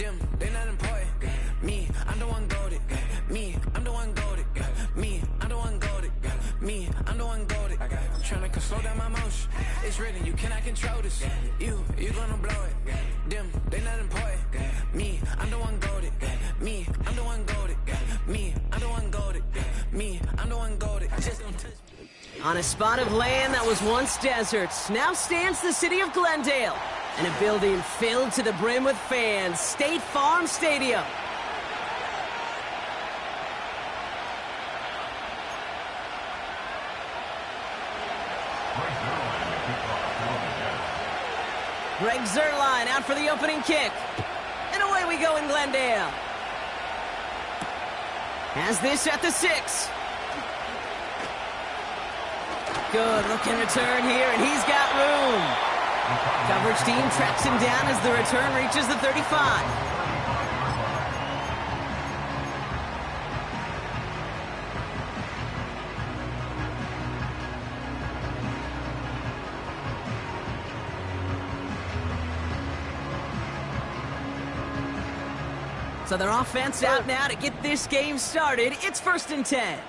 Them, they not important. Me, I'm the one goated. Me, I'm the one goated. Me, I'm the one goated. Me, I'm the one goated. I'm trying to slow down my motion. It's written, you cannot control this. You gonna blow it. Them, they not important. Me, I'm the one goated. Me, I'm the one goated. Me, I'm the one goated. Me, I'm the one goated. Just don't touch me. On a spot of land that was once desert, now stands the city of Glendale, and a building filled to the brim with fans, State Farm Stadium. Greg Zuerlein out for the opening kick. And away we go in Glendale. Has this at the 6. Good looking return here, and he's got room. Coverage team tracks him down as the return reaches the 35. So their offense out now to get this game started. It's 1st and 10.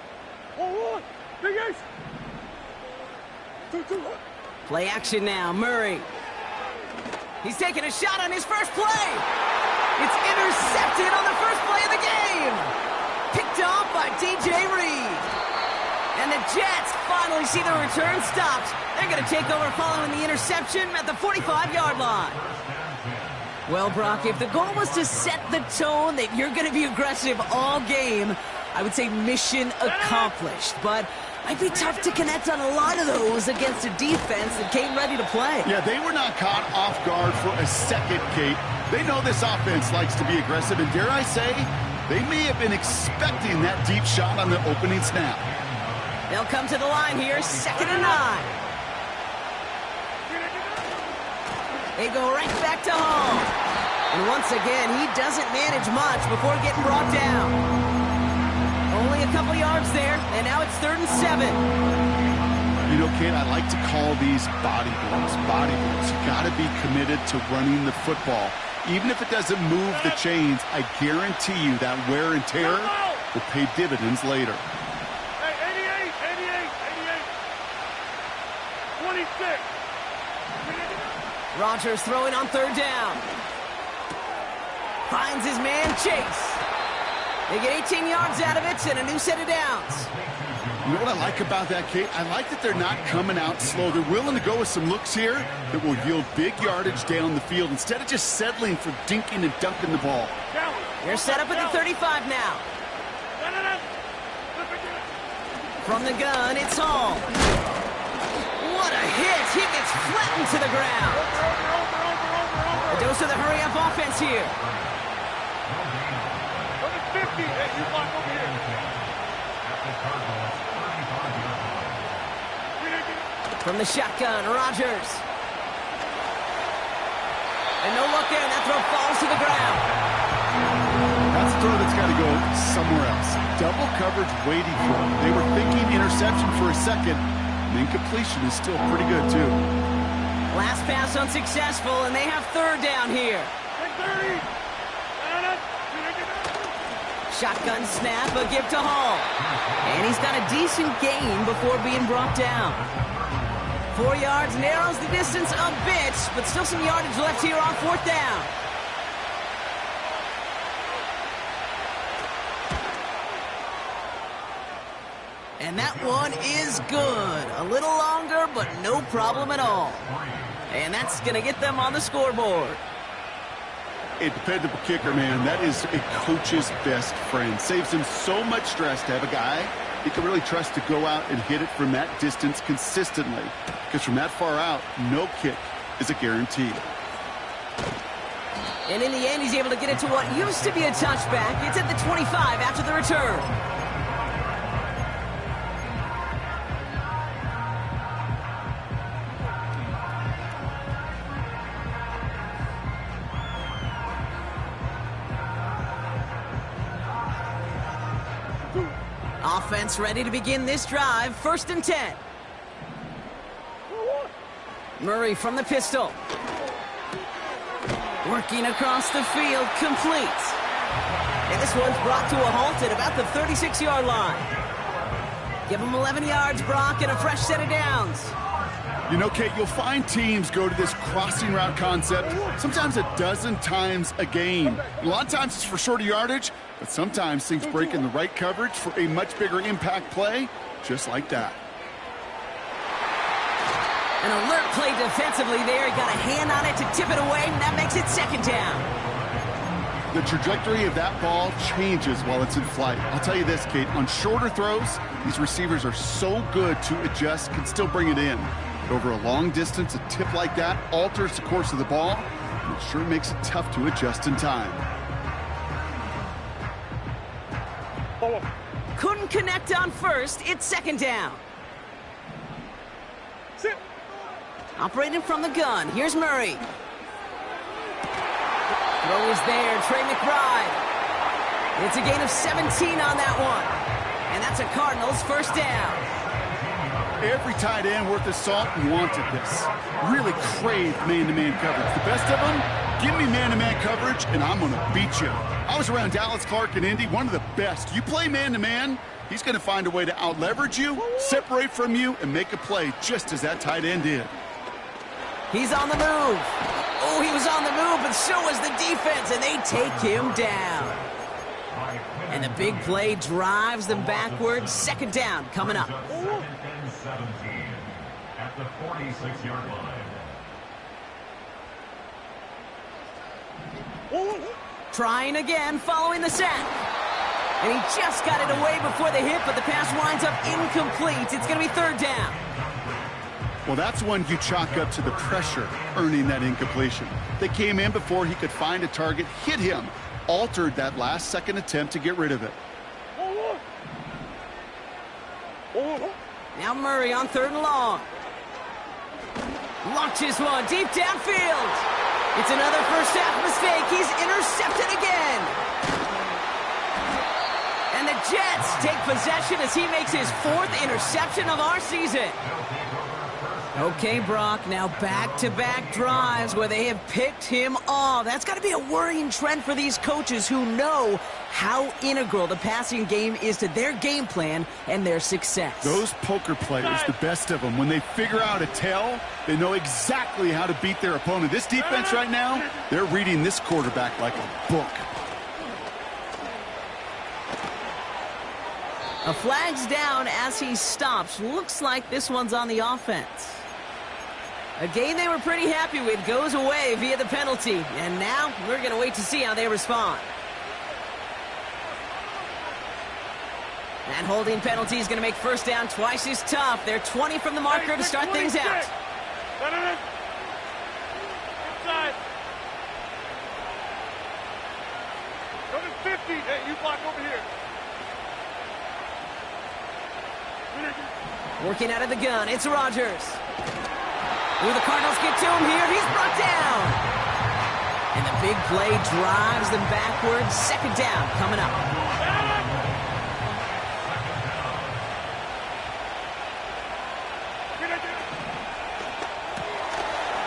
Play action now, Murray. He's taking a shot on his first play. It's intercepted on the first play of the game. Picked off by DJ Reed. And the Jets finally see the return stopped. They're going to take over following the interception at the 45-yard line. Well, Brock, if the goal was to set the tone that you're going to be aggressive all game, I would say mission accomplished. But might be tough to connect on a lot of those against a defense that came ready to play. Yeah, they were not caught off guard for a second, Kate. They know this offense likes to be aggressive, and dare I say, they may have been expecting that deep shot on the opening snap. They'll come to the line here, 2nd and 9. They go right back to Hall. And once again, he doesn't manage much before getting brought down. Only a couple yards there, and now it's 3rd and 7. You know, Kate, I like to call these body blows. Body blows. You got to be committed to running the football. Even if it doesn't move the chains, I guarantee you that wear and tear will pay dividends later. Hey, 88, 26. Rodgers throwing on 3rd down. Finds his man, Chase. They get 18 yards out of it and a new set of downs. You know what I like about that, Kate? I like that they're not coming out slow. They're willing to go with some looks here that will yield big yardage down the field instead of just settling for dinking and dunking the ball. They're set up at the 35 now. From the gun, it's Hall. What a hit! He gets flattened to the ground. A dose of the hurry-up offense here. Number 50. Hey, you block over here. From the shotgun, Rodgers. And no look in. That throw falls to the ground. That's a throw that's got to go somewhere else. Double coverage waiting for him. They were thinking interception for a second. And incompletion is still pretty good, too. Last pass unsuccessful, and they have 3rd down here. 30. Shotgun snap, a give to Hall. And he's got a decent gain before being brought down. 4 yards, narrows the distance a bit, but still some yardage left here on 4th down. And that one is good. A little longer, but no problem at all. And that's going to get them on the scoreboard. A dependable kicker, man. That is a coach's best friend. Saves him so much stress to have a guy he can really trust to go out and hit it from that distance consistently. Because from that far out, no kick is a guarantee. And in the end, he's able to get it to what used to be a touchback. It's at the 25 after the return. Offense ready to begin this drive. 1st and 10. Murray from the pistol. Working across the field, complete. And this one's brought to a halt at about the 36-yard line. Give them 11 yards, Brock, and a fresh set of downs. You know, Kate, you'll find teams go to this crossing route concept sometimes a dozen times a game. A lot of times it's for shorter yardage, but sometimes things break in the right coverage for a much bigger impact play, just like that. An alert play defensively there. He got a hand on it to tip it away, and that makes it second down. The trajectory of that ball changes while it's in flight. I'll tell you this, Kate, on shorter throws, these receivers are so good to adjust, can still bring it in. But over a long distance, a tip like that alters the course of the ball, and it sure makes it tough to adjust in time. Couldn't connect on first. It's second down. Sit. Operating from the gun. Here's Murray. Throw is there. Trey McBride. It's a gain of 17 on that one. And that's a Cardinals first down. Every tight end worth his salt wanted this. Really craved man-to-man coverage. The best of them, give me man-to-man coverage, and I'm going to beat you. I was around Dallas Clark and Indy, one of the best. You play man-to-man, he's going to find a way to out-leverage you, separate from you, and make a play just as that tight end did. He's on the move. Oh, he was on the move, but so was the defense, and they take him down. And the big play drives them backwards. Second down coming up. 17 at the 46-yard line. Trying again following the sack. And he just got it away before the hit, but the pass winds up incomplete. It's going to be third down. Well, that's one you chalk up to the pressure earning that incompletion. They came in before he could find a target, hit him, altered that last-second attempt to get rid of it. Now Murray on third and long. Launches one deep downfield. It's another first half mistake. He's intercepted again. And the Jets take possession as he makes his fourth interception of our season. Okay, Brock, now back-to-back drives where they have picked him off. That's got to be a worrying trend for these coaches who know how integral the passing game is to their game plan and their success. Those poker players, the best of them, when they figure out a tell, they know exactly how to beat their opponent. This defense right now, they're reading this quarterback like a book. A flag's down as he stops. Looks like this one's on the offense. A game they were pretty happy with goes away via the penalty. And now we're going to wait to see how they respond. That holding penalty is going to make first down twice as tough. They're 20 from the marker to start things out. Inside. Go to 50. Hey, you block over here. Working out of the gun, it's Rodgers. Will the Cardinals get to him here? He's brought down. And the big play drives them backwards. Second down coming up.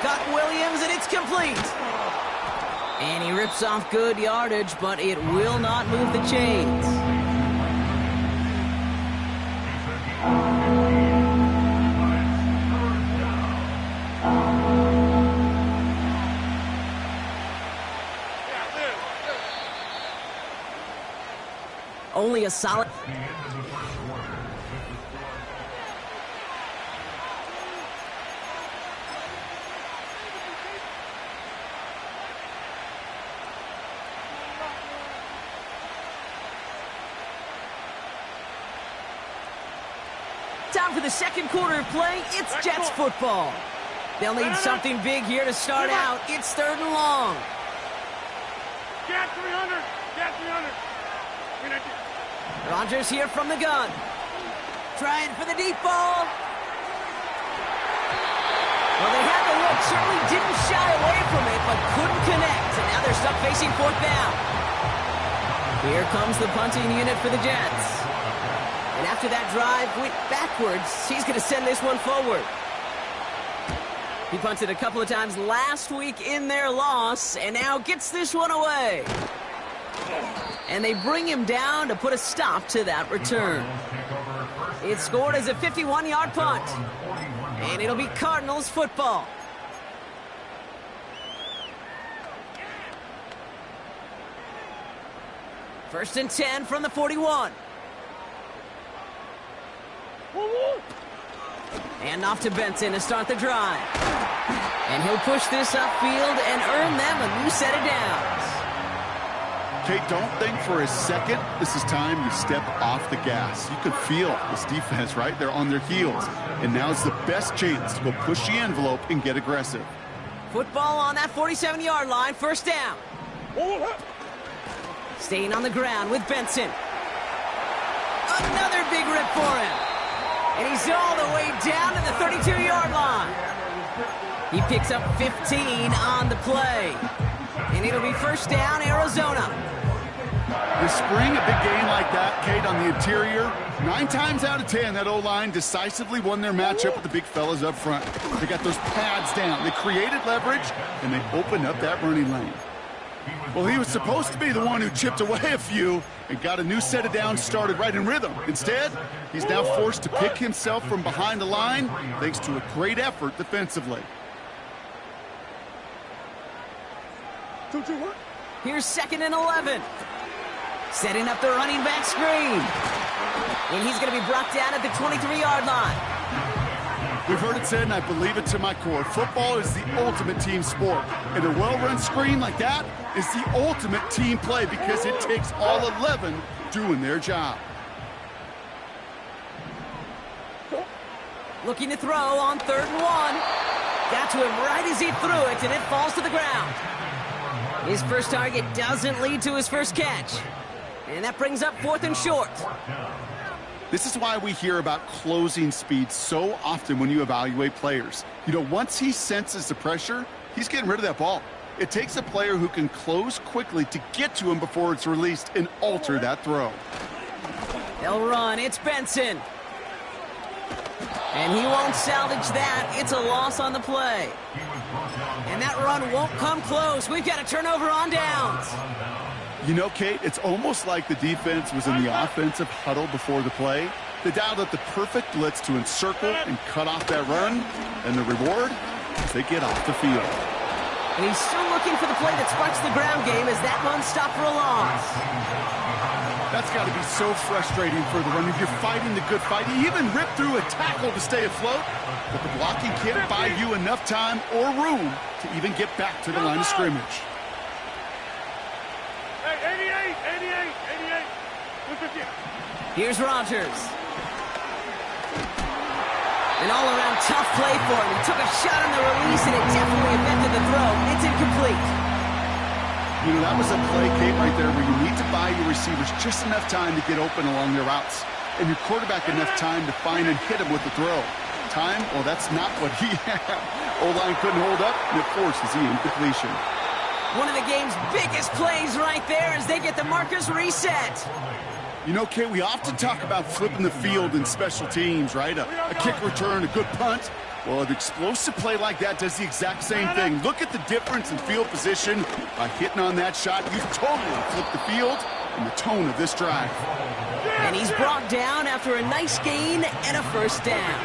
Got Williams, and it's complete. And he rips off good yardage, but it will not move the chains. Only a solid... Time for the second quarter of play. It's Jets football. They'll need something big here to start out. It's third and long. Gas 300. Gas 300. Rodgers here from the gun. Trying for the deep ball. Well, they had the look. Certainly didn't shy away from it, but couldn't connect. And now they're stuck facing fourth down. Here comes the punting unit for the Jets. And after that drive went backwards, he's going to send this one forward. He punted a couple of times last week in their loss, and now gets this one away. And they bring him down to put a stop to that return. It's scored as a 51-yard punt. And it'll be Cardinals football. First and 10 from the 41. And off to Benson to start the drive. And he'll push this upfield and earn them a new set of downs. Kate, don't think for a second this is time you step off the gas. You could feel this defense, right? They're on their heels. And now's the best chance to go push the envelope and get aggressive. Football on that 47-yard line, first down. Staying on the ground with Benson. Another big rip for him. And he's all the way down to the 32-yard line. He picks up 15 on the play. And it'll be first down, Arizona. The spring, a big game like that, Kate, on the interior, 9 times out of 10, that O-line decisively won their matchup with the big fellas up front. They got those pads down. They created leverage, and they opened up that running lane. Well, he was supposed to be the one who chipped away a few and got a new set of downs started right in rhythm. Instead, he's now forced to pick himself from behind the line thanks to a great effort defensively. Here's second and 11. Setting up the running back screen. And he's going to be brought down at the 23-yard line. We've heard it said, and I believe it to my core, football is the ultimate team sport. And a well-run screen like that is the ultimate team play because it takes all 11 doing their job. Looking to throw on 3rd and 1. Got to him right as he threw it, and it falls to the ground. His first target doesn't lead to his first catch. And that brings up 4th and short. This is why we hear about closing speed so often when you evaluate players. You know, once he senses the pressure, he's getting rid of that ball. It takes a player who can close quickly to get to him before it's released and alter that throw. They'll run. It's Benson. And he won't salvage that. It's a loss on the play. And that run won't come close. We've got a turnover on downs. You know, Kate, it's almost like the defense was in the offensive huddle before the play. They dialed up the perfect blitz to encircle and cut off that run. And the reward is they get off the field. And he's still looking for the play that sparks the ground game as that run stopped for a loss. That's got to be so frustrating for the runner. You're fighting the good fight. You even rip through a tackle to stay afloat, but the blocking can't buy you enough time or room to even get back to the line of scrimmage. Hey, 88. Here's Rodgers. An all-around tough play for him. He took a shot on the release, and it definitely affected the throw. It's incomplete. You know, that was a play, Kate, right there where you need to buy your receivers just enough time to get open along their routes, and your quarterback enough time to find and hit him with the throw. Time, well, that's not what he had. O-line couldn't hold up, and it forces the incompletion. One of the game's biggest plays right there as they get the markers reset. You know, Kate, we often talk about flipping the field in special teams, right? A kick return, a good punt. Well, an explosive play like that does the exact same thing. Look at the difference in field position. By hitting on that shot, you've totally flipped the field and the tone of this drive. And he's brought down after a nice gain and a first down.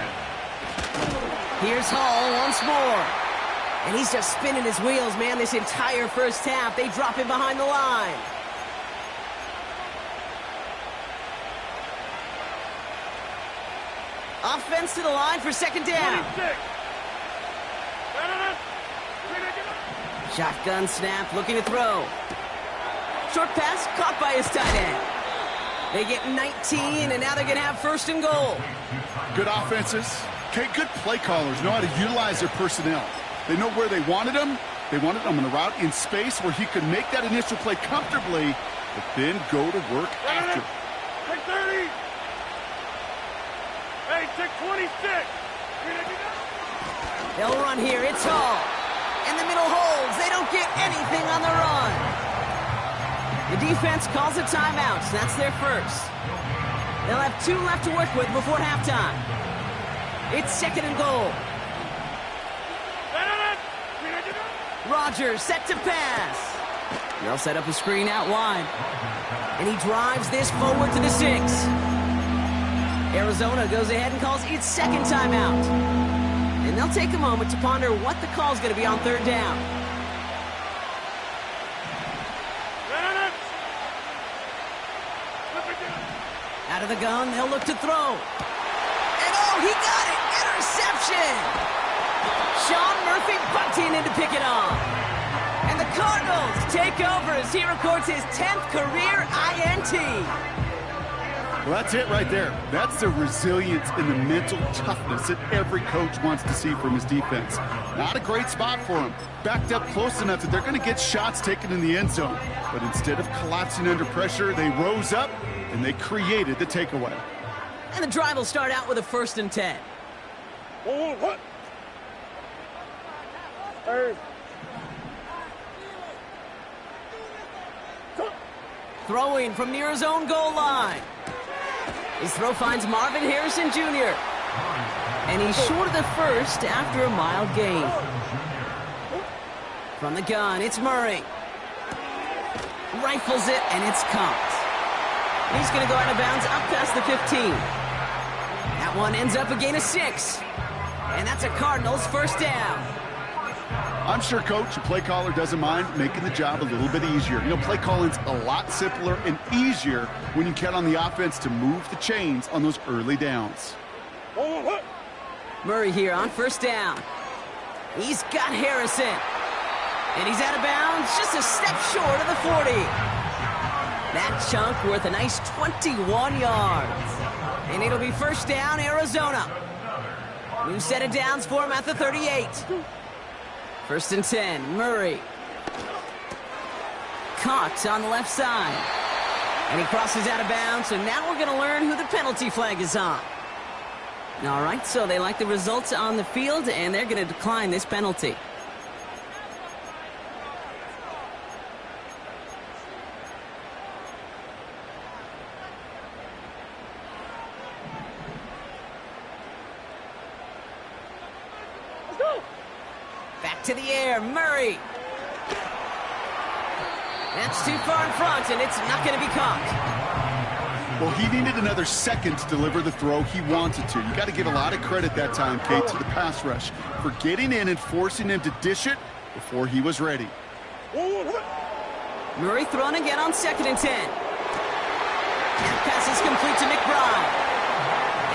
Here's Hall once more. And he's just spinning his wheels, man, this entire first half. They drop him behind the line. Offense to the line for second down. 26. Shotgun snap, looking to throw. Short pass caught by his tight end. They get 19, and now they're going to have first and goal. Good offenses. Okay, good play callers know how to utilize their personnel. They know where they wanted him. They wanted him on a route in space where he could make that initial play comfortably, but then go to work after. Take 30. Hey, take 26. They'll run here. It's Hall. And the middle holds. They don't get anything on the run. The defense calls a timeout. That's their first. They'll have 2 left to work with before halftime. It's second and goal. Rodgers set to pass. They'll set up a screen out wide. And he drives this forward to the 6. Arizona goes ahead and calls its second timeout. And they'll take a moment to ponder what the call is going to be on third down. Out of the gun, they'll look to throw. And oh, he got it! Interception! Sean Murphy bunting in to pick it off. And the Cardinals take over as he records his 10th career INT. Well, that's it right there. That's the resilience and the mental toughness that every coach wants to see from his defense. Not a great spot for him. Backed up close enough that they're going to get shots taken in the end zone. But instead of collapsing under pressure, they rose up and they created the takeaway. And the drive will start out with a 1st and 10. What? Hey. Throwing from near his own goal line. His throw finds Marvin Harrison Jr. And he's short of the first after a mild gain. From the gun, it's Murray. Rifles it, and it's caught. He's going to go out of bounds up past the 15. That one ends up a gain of 6. And that's a Cardinals first down. I'm sure coach, a play caller, doesn't mind making the job a little bit easier. You know, play calling's a lot simpler and easier when you count on the offense to move the chains on those early downs. Murray here on first down. He's got Harrison. And he's out of bounds, just a step short of the 40. That chunk worth a nice 21 yards. And it'll be first down, Arizona. New set of downs for him at the 38. 1st and 10, Murray. Caught on the left side. And he crosses out of bounds, so now we're going to learn who the penalty flag is on. All right, so they like the results on the field, and they're going to decline this penalty. Back to the air, Murray. That's too far in front, and it's not going to be caught. Well, he needed another second to deliver the throw he wanted to. You got to give a lot of credit that time, Kate, to the pass rush for getting in and forcing him to dish it before he was ready. Murray thrown again on 2nd and 10. That pass is complete to McBride.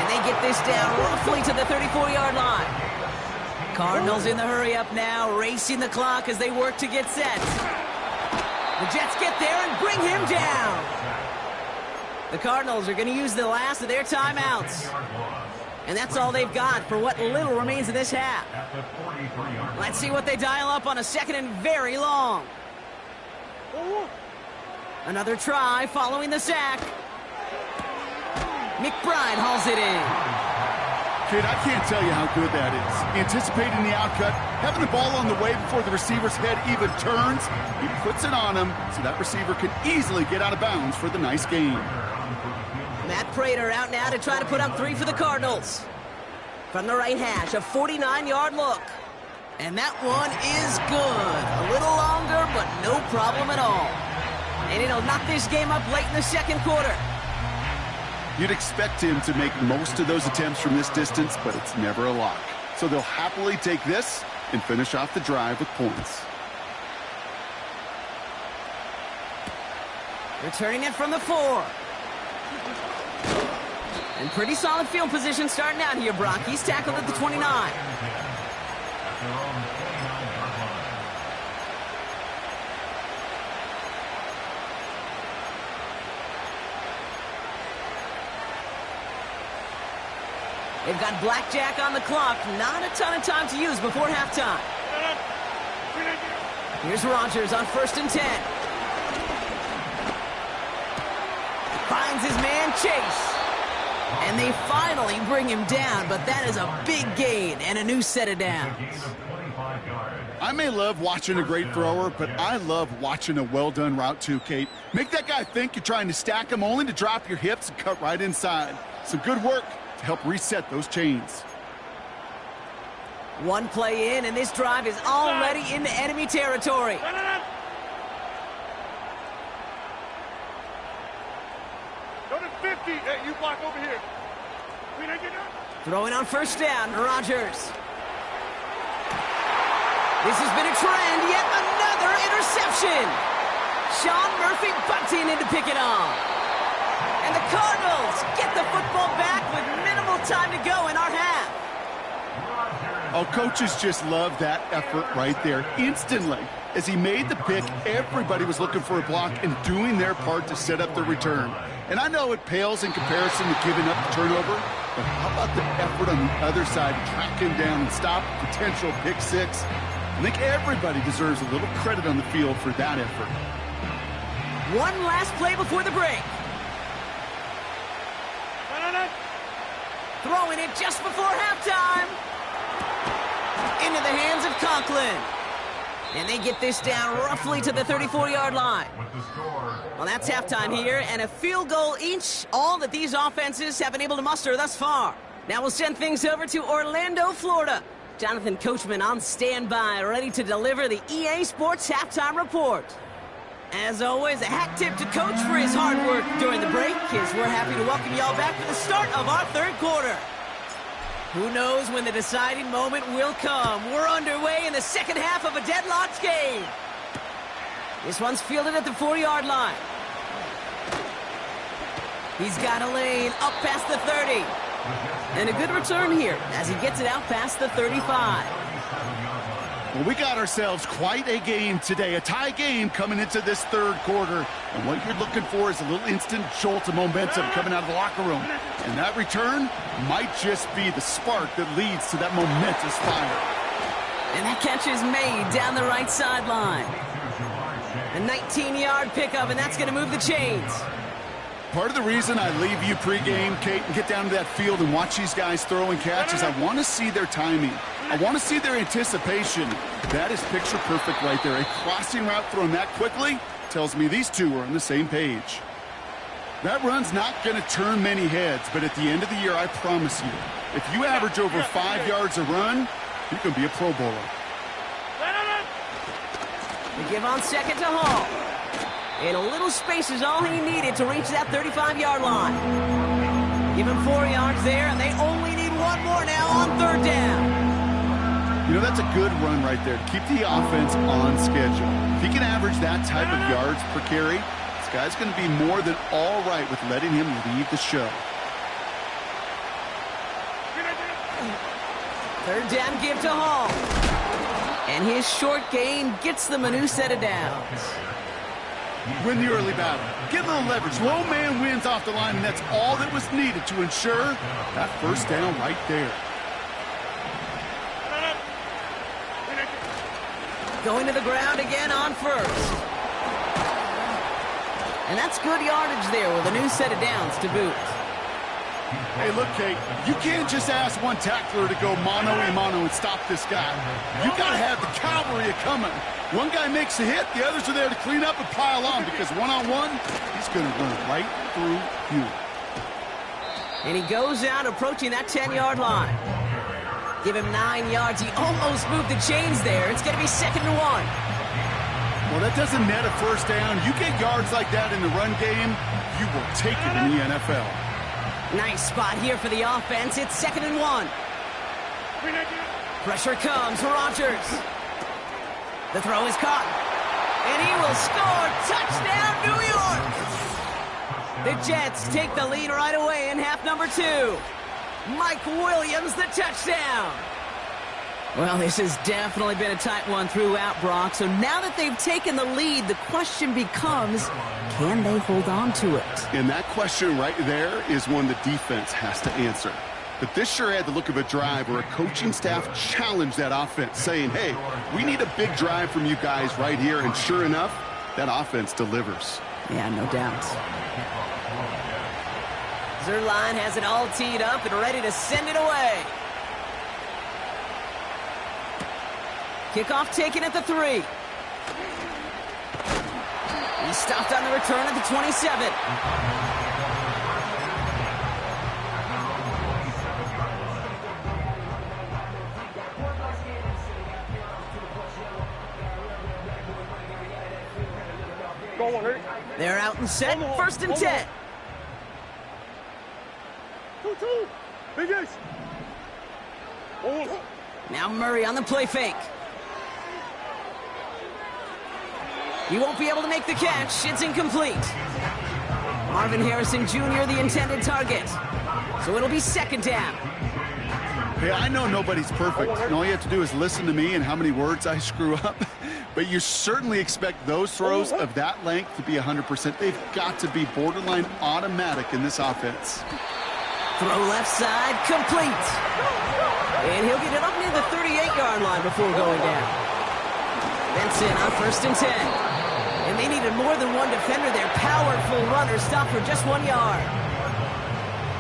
And they get this down roughly to the 34-yard line. Cardinals in the hurry-up now, racing the clock as they work to get set. The Jets get there and bring him down. The Cardinals are going to use the last of their timeouts. And that's all they've got for what little remains of this half. Let's see what they dial up on a 2nd and very long. Another try following the sack. McBride hauls it in. Kid, I can't tell you how good that is. Anticipating the outcut, having the ball on the way before the receiver's head even turns. He puts it on him so that receiver can easily get out of bounds for the nice gain. Matt Prater out now to try to put up 3 for the Cardinals. From the right hash, a 49-yard look. And that one is good. A little longer, but no problem at all. And it'll knock this game up late in the 2nd quarter. You'd expect him to make most of those attempts from this distance, but it's never a lock. So they'll happily take this and finish off the drive with points. Returning it from the 4. And pretty solid field position starting out here, Brock. He's tackled at the 29. They've got blackjack on the clock. Not a ton of time to use before halftime. Here's Rodgers on 1st and 10. Finds his man, Chase. And they finally bring him down, but that is a big gain and a new set of downs. I may love watching a great thrower, but I love watching a well-done route too, Kate. Make that guy think you're trying to stack him only to drop your hips and cut right inside. Some good work to help reset those chains. One play in, and this drive is already into enemy territory. Go to 50. Hey, you block over here. Throwing on first down, Rodgers. This has been a trend, yet another interception. Sean Murphy bunting in to pick it off. And the Cardinals get the football back with minimal time to go in our half. Oh, coaches just love that effort right there. Instantly, as he made the pick, everybody was looking for a block and doing their part to set up the return. And I know it pales in comparison to giving up the turnover, but how about the effort on the other side, tracking down and stop potential pick six? I think everybody deserves a little credit on the field for that effort. One last play before the break. Throwing it just before halftime. Into the hands of Conklin. And they get this down roughly to the 34-yard line. Well, that's halftime here, and a field goal each, all that these offenses have been able to muster thus far. Now we'll send things over to Orlando, Florida. Jonathan Coachman on standby, ready to deliver the EA Sports Halftime Report. As always, a hat tip to Coach for his hard work during the break, as we're happy to welcome y'all back for the start of our third quarter. Who knows when the deciding moment will come? We're underway in the second half of a deadlocked game. This one's fielded at the 4-yard line. He's got a lane up past the 30. And a good return here as he gets it out past the 35. Well, we got ourselves quite a game today, a tie game coming into this third quarter. And what you're looking for is a little instant jolt of momentum coming out of the locker room. And that return might just be the spark that leads to that momentous fire. And that catch is made down the right sideline. A 19-yard pickup, and that's going to move the chains. Part of the reason I leave you pregame, Kate, and get down to that field and watch these guys throw and catch is I want to see their timing. I want to see their anticipation. That is picture perfect right there. A crossing route thrown that quickly tells me these two are on the same page. That run's not going to turn many heads, but at the end of the year, I promise you, if you average over 5 yards a run, you can be a Pro Bowler. They give on second to Hall. And a little space is all he needed to reach that 35-yard line. Give him 4 yards there, and they only need one more now on third down. You know, that's a good run right there to keep the offense on schedule. If he can average that type of yards per carry, this guy's going to be more than all right with letting him lead the show. Third down give to Hall. And his short gain gets them a new set of downs. Win the early battle. Get a little leverage. Low man wins off the line, and that's all that was needed to ensure that first down right there. Going to the ground again on first. And that's good yardage there with a new set of downs to boot. Hey, look, Kate, you can't just ask one tackler to go mano-a-mano and stop this guy. You got to have the cavalry coming. One guy makes a hit, the others are there to clean up and pile on, because one-on-one, he's going to run right through you. And he goes out approaching that 10-yard line. Give him 9 yards. He almost moved the chains there. It's going to be 2nd and 1. Well, that doesn't net a first down. You get yards like that in the run game, you will take it in the NFL. Nice spot here for the offense. It's 2nd and 1. Pressure comes. Rodgers. The throw is caught. And he will score. Touchdown, New York. The Jets take the lead right away in half number 2. Mike Williams, the touchdown. Well, this has definitely been a tight one throughout, Brock. So now that they've taken the lead, the question becomes, can they hold on to it? And that question right there is one the defense has to answer. But this sure had the look of a drive where a coaching staff challenged that offense, saying, hey, we need a big drive from you guys right here. And sure enough, that offense delivers. Yeah, no doubt. Zuerlein has it all teed up and ready to send it away. Kickoff taken at the 3. He's stopped on the return at the 27. Go on, hurry. They're out and set. First and 10. 2-2. Big ace. Oh. Now Murray on the play fake. He won't be able to make the catch. It's incomplete. Marvin Harrison Jr., the intended target. So it'll be second down. Hey, I know nobody's perfect, and all you have to do is listen to me and how many words I screw up. But you certainly expect those throws of that length to be 100%. They've got to be borderline automatic in this offense. Throw left side, complete. And he'll get it up near the 38-yard line before going down. Benson on first and 10. And they needed more than one defender. Their powerful runner stopped for just 1 yard.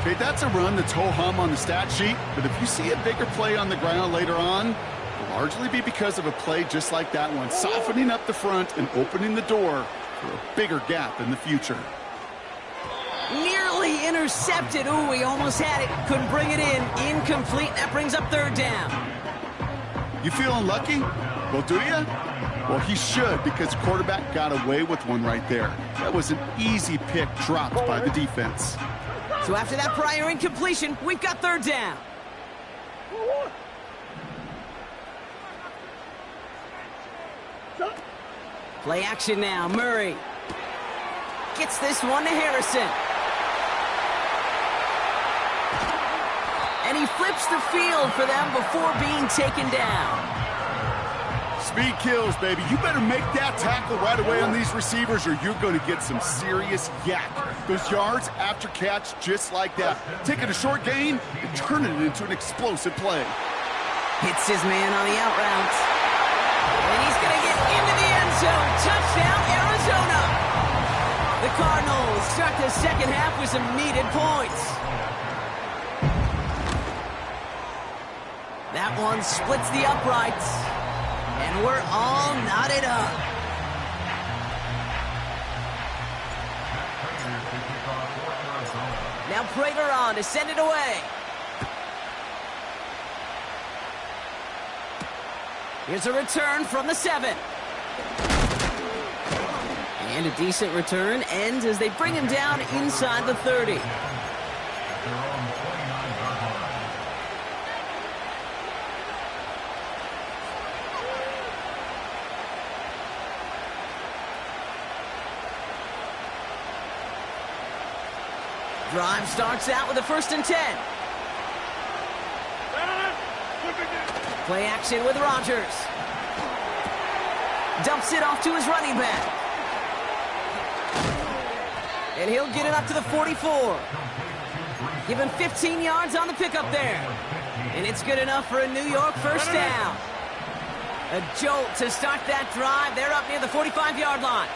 Okay, that's a run that's ho-hum on the stat sheet, but if you see a bigger play on the ground later on, it'll largely be because of a play just like that one, softening up the front and opening the door for a bigger gap in the future. Nearly intercepted. Ooh, he almost had it. Couldn't bring it in. Incomplete. That brings up third down. You feeling lucky? Well, do you? Well, he should, because the quarterback got away with one right there. That was an easy pick dropped by the defense. So after that prior incompletion, we've got third down. Play action now. Murray gets this one to Harrison. And he flips the field for them before being taken down. Speed kills, baby. You better make that tackle right away on these receivers or you're going to get some serious yak. Those yards after catch just like that. Taking a short gain and turning it into an explosive play. Hits his man on the out route. And he's going to get into the end zone. Touchdown, Arizona. The Cardinals start the second half with some needed points. That one splits the uprights. And we're all knotted up. Now Prater on to send it away. Here's a return from the 7. And a decent return ends as they bring him down inside the 30. Drive starts out with a first and 10. Play action with Rodgers. Dumps it off to his running back. And he'll get it up to the 44. Give him 15 yards on the pickup there. And it's good enough for a New York first down. A jolt to start that drive. They're up near the 45-yard line.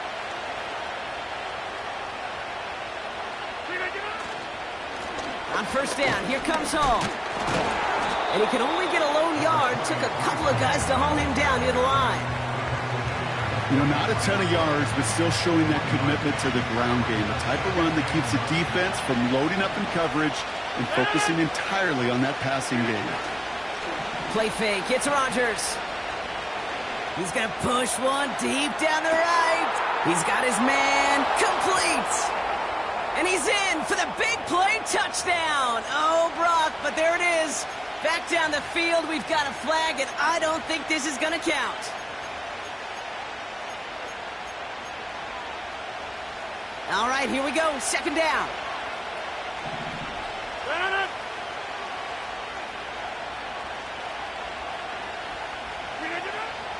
On first down, here comes Hall. And he can only get a lone yard. Took a couple of guys to haul him down near the line. You know, not a ton of yards, but still showing that commitment to the ground game. The type of run that keeps the defense from loading up in coverage and focusing entirely on that passing game. Play fake, it's Rodgers. He's going to push one deep down the right. He's got his man complete. And he's in for the big play touchdown. Oh, Brock, but there it is. Back down the field, we've got a flag, and I don't think this is going to count. All right, here we go. Second down.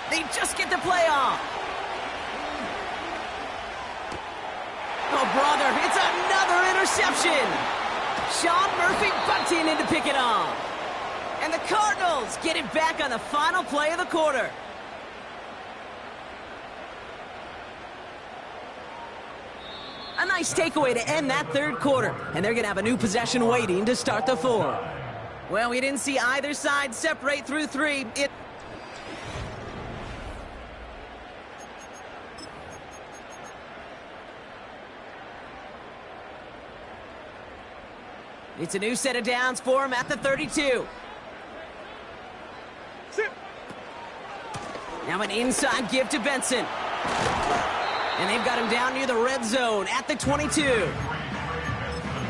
They just get the play off. Oh, brother, it's another interception. Sean Murphy bunting in to pick it off. And the Cardinals get it back on the final play of the quarter. A nice takeaway to end that third quarter. And they're going to have a new possession waiting to start the fourth. Well, we didn't see either side separate through three. It's a new set of downs for him at the 32. Now an inside give to Benson. And they've got him down near the red zone at the 22.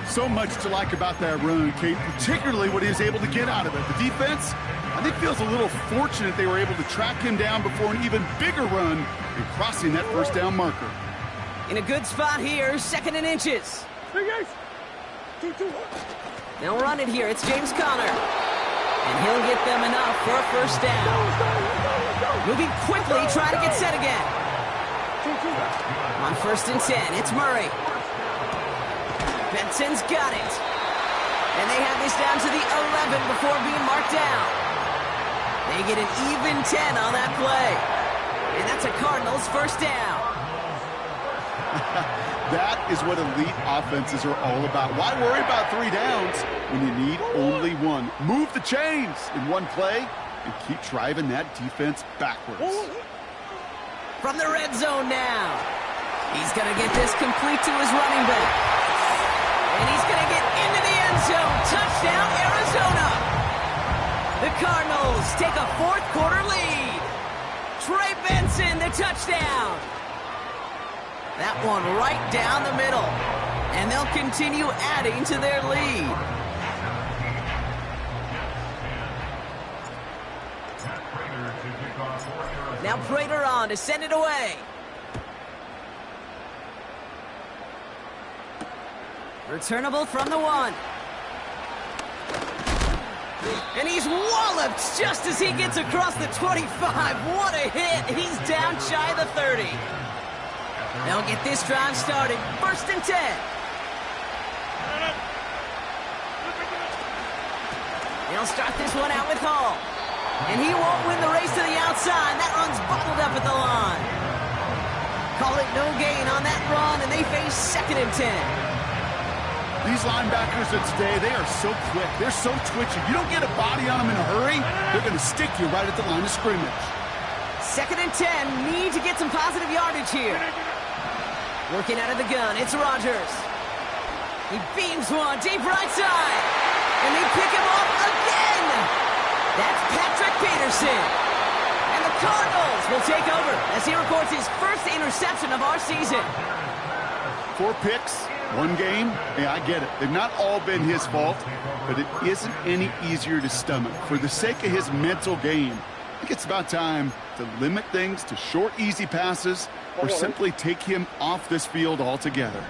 So much to like about that run, Kate, particularly what he was able to get out of it. The defense, I think, feels a little fortunate they were able to track him down before an even bigger run and crossing that first down marker. In a good spot here, 2nd and inches. They'll run it here. It's James Conner. And he'll get them enough for a first down. Moving quickly, trying to get set again. On 1st and 10, it's Murray. Benson's got it. And they have this down to the 11 before being marked down. They get an even 10 on that play. And that's a Cardinals first down. That is what elite offenses are all about. Why worry about 3 downs when you need only 1? Move the chains in one play and keep driving that defense backwards. From the red zone now. He's going to get this complete to his running back. And he's going to get into the end zone. Touchdown, Arizona. The Cardinals take a 4th quarter lead. Trey Benson, the touchdown. That one right down the middle. And they'll continue adding to their lead. Now Prater on to send it away. Returnable from the 1. And he's walloped just as he gets across the 25. What a hit. He's down shy of the 30. They'll get this drive started. 1st and 10. They'll start this one out with Hall. And he won't win the race to the outside. That run's bottled up at the line. Call it no gain on that run, and they face 2nd and 10. These linebackers of today, they are so quick. They're so twitchy. You don't get a body on them in a hurry, they're going to stick you right at the line of scrimmage. 2nd and 10. Need to get some positive yardage here. Working out of the gun, it's Rodgers. He beams one deep right side. And they pick him off again. That's Patrick Peterson. And the Cardinals will take over as he records his first interception of our season. 4 picks, 1 game. Hey, I get it. They've not all been his fault, but it isn't any easier to stomach. For the sake of his mental game, I think it's about time to limit things to short, easy passes or simply take him off this field altogether.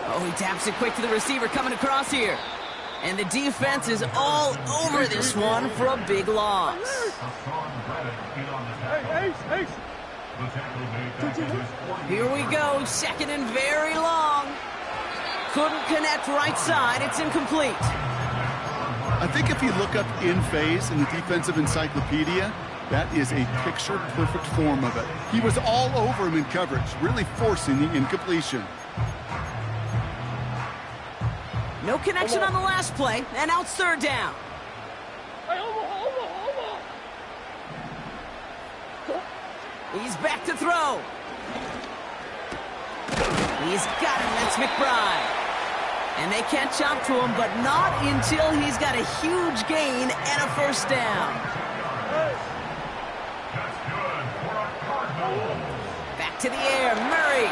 Oh, he taps it quick to the receiver coming across here. And the defense is all over this one for a big loss. Here we go, 2nd and very long. Couldn't connect right side, it's incomplete. I think if you look up in phase in the defensive encyclopedia, that is a picture-perfect form of it. He was all over him in coverage, really forcing the incompletion. No connection on the last play, and now it's 3rd down. He's back to throw. He's got him, that's McBride. And they can't chop to him, but not until he's got a huge gain and a first down. Back to the air, Murray.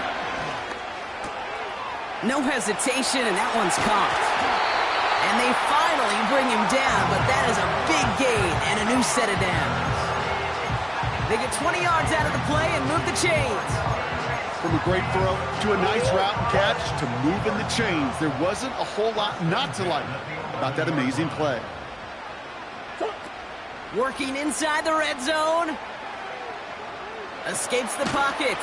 No hesitation, and that one's caught. And they finally bring him down, but that is a big gain and a new set of downs. They get 20 yards out of the play and move the chains. From a great throw to a nice route and catch to moving the chains, there wasn't a whole lot not to like about that amazing play. Working inside the red zone. Escapes the pocket.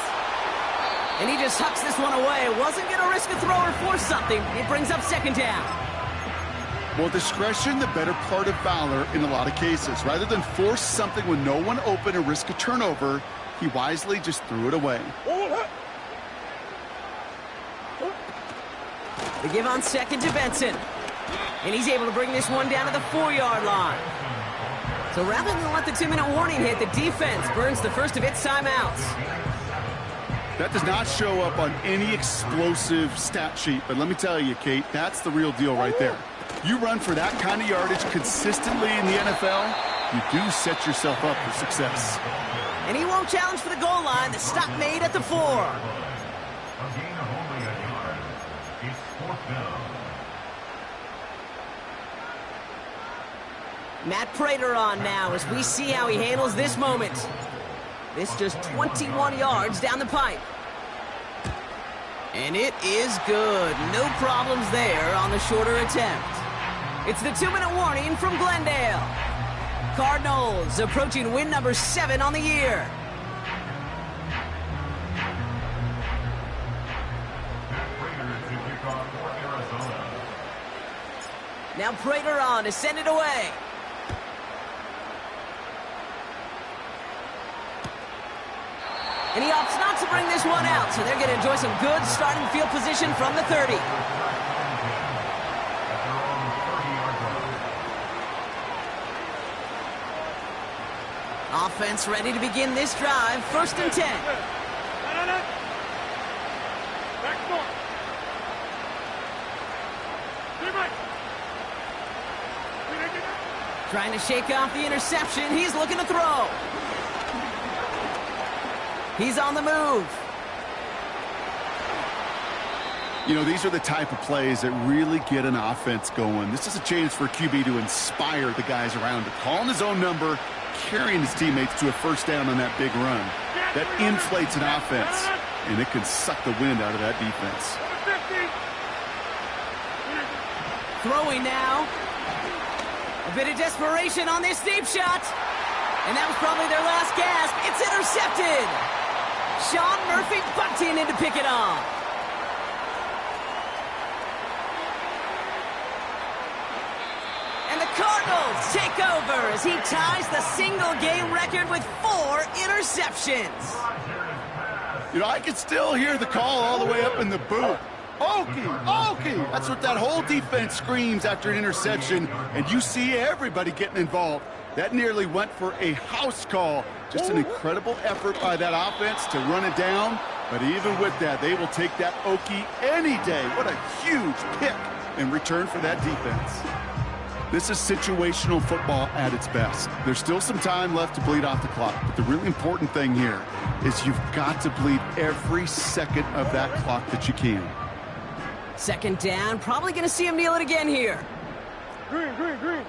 And he just hucks this one away. Wasn't going to risk a throw or force something. It brings up 2nd down. Well, discretion, the better part of valor in a lot of cases. Rather than force something with no one open and risk a turnover, he wisely just threw it away. They give on 2nd to Benson. And he's able to bring this one down to the 4-yard line. So rather than let the 2-minute warning hit, the defense burns the first of its timeouts. That does not show up on any explosive stat sheet, but let me tell you, Kate, that's the real deal right there. You run for that kind of yardage consistently in the NFL, you do set yourself up for success. And he won't challenge for the goal line. The stop made at the 4. A gain of only a yard. It's 4th down. Matt Prater on now as we see how he handles this moment. This just 21 yards down the pipe. And it is good. No problems there on the shorter attempt. It's the 2-minute warning from Glendale. Cardinals approaching win number 7 on the year. Now Prater on to send it away. And he opts not to bring this one out, so they're going to enjoy some good starting field position from the 30. Offense ready to begin this drive. 1st and 10. Back north. Trying to shake off the interception. He's looking to throw. He's on the move. You know, these are the type of plays that really get an offense going. This is a chance for QB to inspire the guys around him. Calling his own number, carrying his teammates to a 1st down on that big run. That inflates an offense, and it can suck the wind out of that defense. Throwing now. A bit of desperation on this deep shot. And that was probably their last gasp. It's intercepted. Sean Murphy Bunting in to pick it off. And the Cardinals take over as he ties the single-game record with 4 interceptions. You know, I can still hear the call all the way up in the booth. Okie, Okie! That's what that whole defense screams after an interception, and you see everybody getting involved. That nearly went for a house call. Just an incredible effort by that offense to run it down, but even with that, they will take that Okie any day. What a huge pick in return for that defense. This is situational football at its best. There's still some time left to bleed off the clock, but the really important thing here is you've got to bleed every second of that clock that you can. 2nd down, probably going to see him kneel it again here. Green.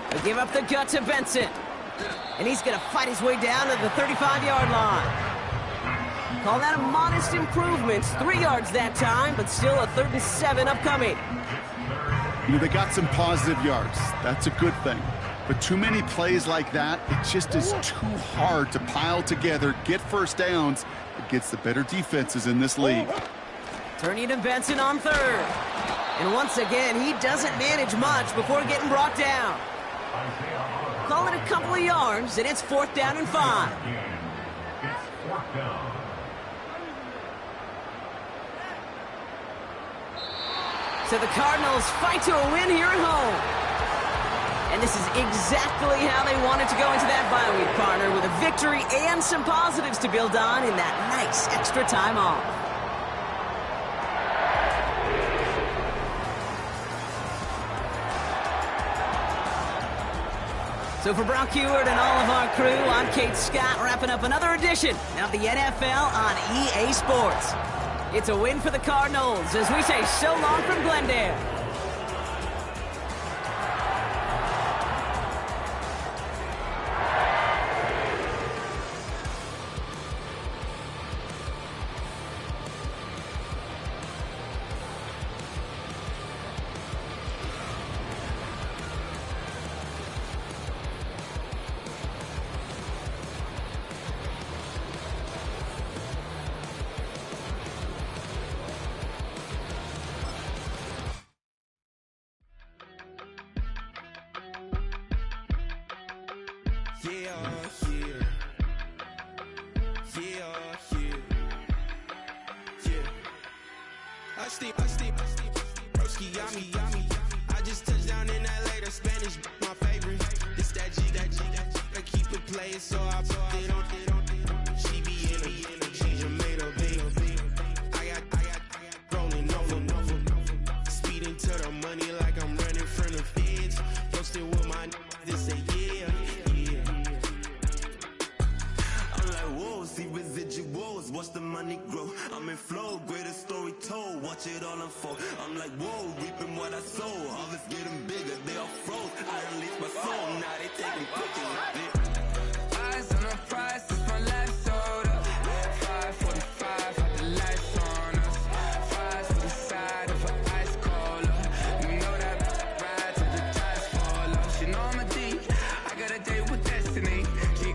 They give up the gut to Benson. And he's going to fight his way down to the 35-yard line. Call that a modest improvement. 3 yards that time, but still a 3rd and 7 upcoming. You know, they got some positive yards. That's a good thing. But too many plays like that, it just is too hard to pile together, get 1st downs against the better defenses in this league. Turning to Benson on 3rd. And once again, he doesn't manage much before getting brought down. Call it a couple of yards, and it's 4th down and 5. It's 4th down. So the Cardinals fight to a win here at home. And this is exactly how they wanted to go into that bye week, partner, with a victory and some positives to build on in that nice extra time off. So for Brock Huard and all of our crew, I'm Kate Scott, wrapping up another edition of the NFL on EA Sports. It's a win for the Cardinals as we say so long from Glendale. I just touched down in LA, the Spanish, my favorite. This that G, I keep it playing, so I put it on. She be in a, she just made a big. I got rolling over, speeding to money grow. I'm in flow, greatest story told. Watch it all unfold. I'm like, whoa, reaping what I sow. Harvest getting bigger, they all froze. I release my soul, now they taking